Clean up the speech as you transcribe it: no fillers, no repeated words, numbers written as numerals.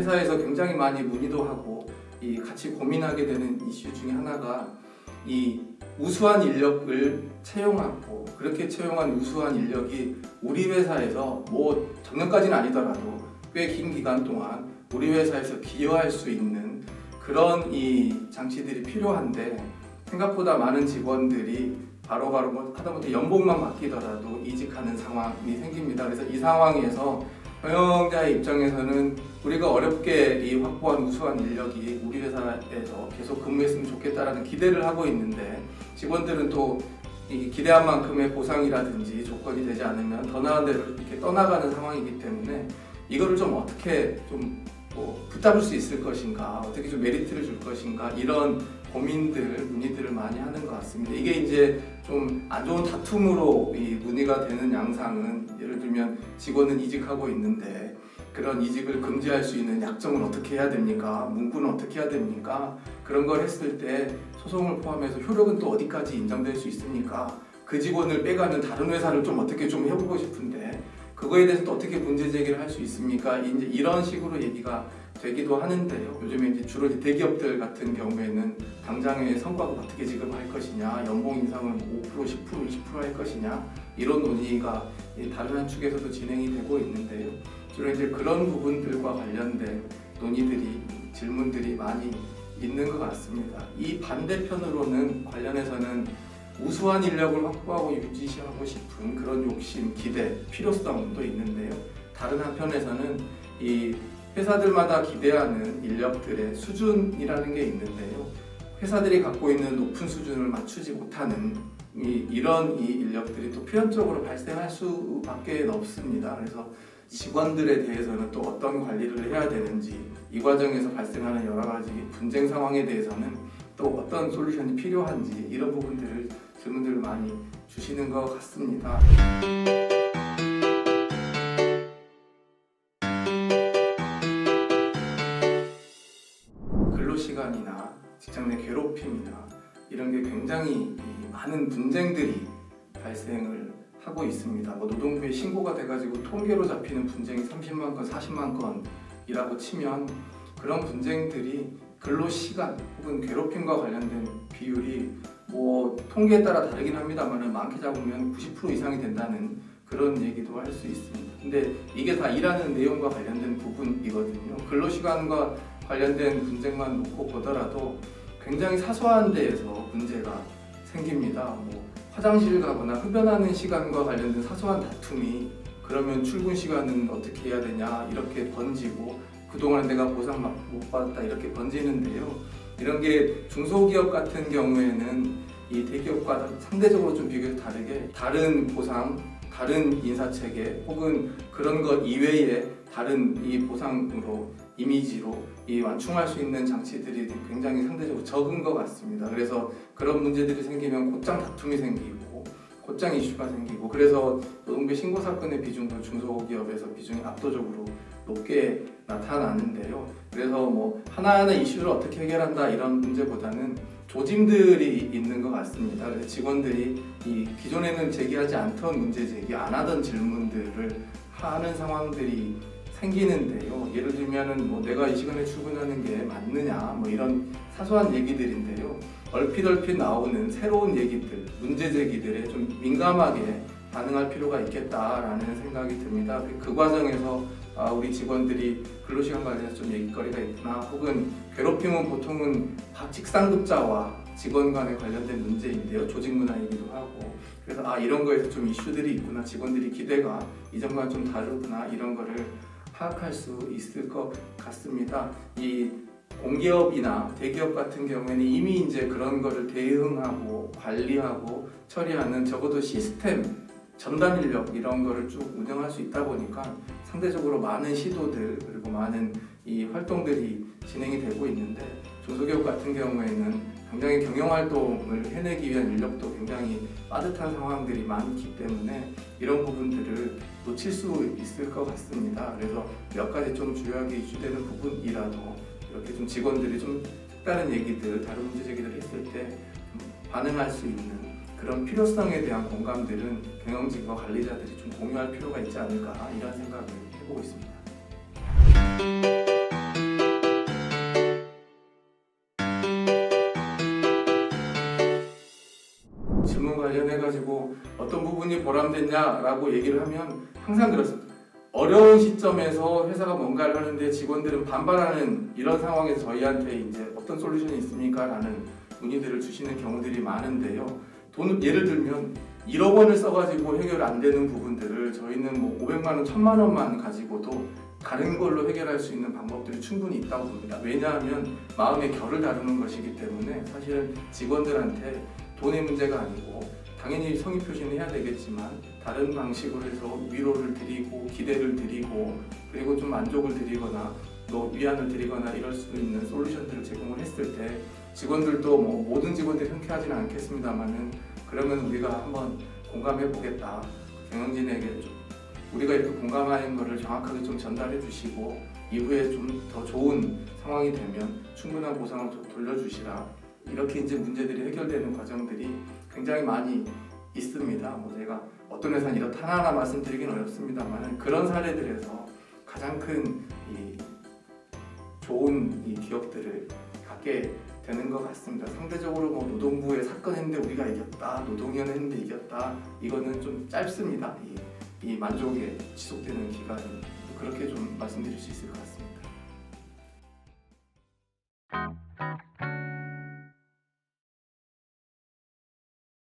회사에서 굉장히 많이 문의도 하고 같이 고민하게 되는 이슈 중에 하나가 이 우수한 인력을 채용하고, 그렇게 채용한 우수한 인력이 우리 회사에서 뭐 작년까지는 아니더라도 꽤 긴 기간 동안 우리 회사에서 기여할 수 있는 그런 이 장치들이 필요한데, 생각보다 많은 직원들이 바로바로 뭐 하다못해 연봉만 바뀌더라도 이직하는 상황이 생깁니다. 그래서 이 상황에서 경영자의 입장에서는 우리가 어렵게 이 확보한 우수한 인력이 우리 회사에서 계속 근무했으면 좋겠다라는 기대를 하고 있는데, 직원들은 또 이 기대한 만큼의 보상이라든지 조건이 되지 않으면 더 나은 데로 이렇게 떠나가는 상황이기 때문에 이거를 좀 어떻게 좀 붙잡을 수 있을 것인가, 어떻게 좀 메리트를 줄 것인가, 이런 고민들, 문의들을 많이 하는 것 같습니다. 이게 이제 좀 안 좋은 다툼으로 이 문의가 되는 양상은, 예를 들면 직원은 이직하고 있는데 그런 이직을 금지할 수 있는 약정을 어떻게 해야 됩니까? 문구는 어떻게 해야 됩니까? 그런 걸 했을 때 소송을 포함해서 효력은 또 어디까지 인정될 수 있습니까? 그 직원을 빼가는 다른 회사를 좀 어떻게 좀 해보고 싶은데 그거에 대해서 또 어떻게 문제 제기를 할 수 있습니까? 이제 이런 식으로 얘기가 되기도 하는데요. 요즘에 이제 주로 대기업들 같은 경우에는 당장의 성과급 어떻게 지급할 것이냐, 연봉 인상을 5%, 10%, 20% 할 것이냐, 이런 논의가 다른 한 축에서도 진행이 되고 있는데요. 주로 이제 그런 부분들과 관련된 논의들이, 질문들이 많이 있는 것 같습니다. 이 반대편으로는 관련해서는 우수한 인력을 확보하고 유지하고 싶은 그런 욕심, 기대, 필요성도 있는데요. 다른 한편에서는 이 회사들마다 기대하는 인력들의 수준이라는 게 있는데요. 회사들이 갖고 있는 높은 수준을 맞추지 못하는 이런 인력들이 또 필연적으로 발생할 수밖에 없습니다. 그래서 직원들에 대해서는 또 어떤 관리를 해야 되는지, 이 과정에서 발생하는 여러 가지 분쟁 상황에 대해서는 또 어떤 솔루션이 필요한지, 이런 부분들을 질문들을 많이 주시는 것 같습니다. 근로시간이나 직장 내 괴롭힘이나 이런 게 굉장히 많은 분쟁들이 발생을 하고 있습니다. 노동부에 신고가 돼가지고 통계로 잡히는 분쟁이 30만 건, 40만 건이라고 치면 그런 분쟁들이 근로시간 혹은 괴롭힘과 관련된 비율이 통계에 따라 다르긴 합니다만 많게 잡으면 90% 이상이 된다는 그런 얘기도 할 수 있습니다. 근데 이게 다 일하는 내용과 관련된 부분이거든요. 근로시간과 관련된 분쟁만 놓고 보더라도 굉장히 사소한 데에서 문제가 생깁니다. 화장실 가거나 흡연하는 시간과 관련된 사소한 다툼이, 그러면 출근 시간은 어떻게 해야 되냐, 이렇게 번지고 그동안 내가 보상 못 받았다, 이렇게 번지는데요. 이런 게 중소기업 같은 경우에는 이 대기업과 상대적으로 좀 비교해서 다르게 다른 보상, 다른 인사체계 혹은 그런 것 이외에 다른 이 보상으로, 이미지로 완충할 수 있는 장치들이 굉장히 상대적으로 적은 것 같습니다. 그래서 그런 문제들이 생기면 곧장 다툼이 생기고 곧장 이슈가 생기고, 그래서 노동부 신고 사건의 비중도 중소기업에서 비중이 압도적으로 높게 나타나는데요. 그래서 하나하나 이슈를 어떻게 해결한다, 이런 문제보다는 조짐들이 있는 것 같습니다. 그래서 직원들이 기존에는 제기하지 않던 문제 제기, 안 하던 질문들을 하는 상황들이 생기는데요. 예를 들면은 내가 이 시간에 출근하는 게 맞느냐, 이런 사소한 얘기들인데요. 얼핏 나오는 새로운 얘기들, 문제 제기들에 좀 민감하게 반응할 필요가 있겠다라는 생각이 듭니다. 그 과정에서 우리 직원들이 근로시간 관련해서 좀 얘기거리가 있구나, 혹은 괴롭힘은 보통은 직상급자와 직원 간에 관련된 문제인데요. 조직 문화이기도 하고, 그래서 이런 거에서 좀 이슈들이 있구나, 직원들이 기대가 이전과는 좀 다르구나, 이런 거를 파악할 수 있을 것 같습니다. 이 공기업이나 대기업 같은 경우에는 이미 이제 그런 거를 대응하고 관리하고 처리하는 적어도 시스템, 전담 인력, 이런 거를 쭉 운영할 수 있다 보니까 상대적으로 많은 시도들, 그리고 많은 이 활동들이 진행이 되고 있는데, 중소기업 같은 경우에는 굉장히 경영활동을 해내기 위한 인력도 굉장히 빠듯한 상황들이 많기 때문에 이런 부분들을 놓칠 수 있을 것 같습니다. 그래서 몇 가지 좀 주요하게 이슈되는 부분이라도 이렇게 좀 직원들이 좀 색다른 얘기들, 다른 문제 제기들을 했을 때 반응할 수 있는 그런 필요성에 대한 공감들은 경영진과 관리자들이 좀 공유할 필요가 있지 않을까, 이런 생각을 해보고 있습니다. 관련해가지고 어떤 부분이 보람됐냐라고 얘기를 하면 항상 그렇습니다. 어려운 시점에서 회사가 뭔가를 하는데 직원들은 반발하는 이런 상황에서 저희한테 이제 어떤 솔루션이 있습니까? 라는 문의들을 주시는 경우들이 많은데요. 돈 예를 들면 1억 원을 써가지고 해결 안 되는 부분들을 저희는 뭐 500만 원, 1000만 원만 가지고도 다른 걸로 해결할 수 있는 방법들이 충분히 있다고 봅니다. 왜냐하면 마음의 결을 다루는 것이기 때문에 사실은 직원들한테 돈의 문제가 아니고 당연히 성의 표시는 해야 되겠지만 다른 방식으로 해서 위로를 드리고 기대를 드리고 그리고 좀 만족을 드리거나 또 위안을 드리거나 이럴 수 있는 솔루션들을 제공을 했을 때 직원들도 뭐 모든 직원들이 흔쾌하지는 않겠습니다만은 그러면 우리가 한번 공감해 보겠다. 경영진에게 좀 우리가 이렇게 공감하는 것을 정확하게 좀 전달해 주시고 이후에 좀 더 좋은 상황이 되면 충분한 보상을 돌려주시라. 이렇게 이제 문제들이 해결되는 과정들이 굉장히 많이 있습니다. 뭐 제가 어떤 회사는 이렇다 하나하나 말씀드리긴 어렵습니다만 그런 사례들에서 가장 큰 이 좋은 이 기업들을 갖게 되는 것 같습니다. 상대적으로 뭐 노동부에 사건 했는데 우리가 이겼다, 노동위원회 했는데 이겼다, 이거는 좀 짧습니다. 이 만족에 지속되는 기간은 그렇게 좀 말씀드릴 수 있을 것 같습니다.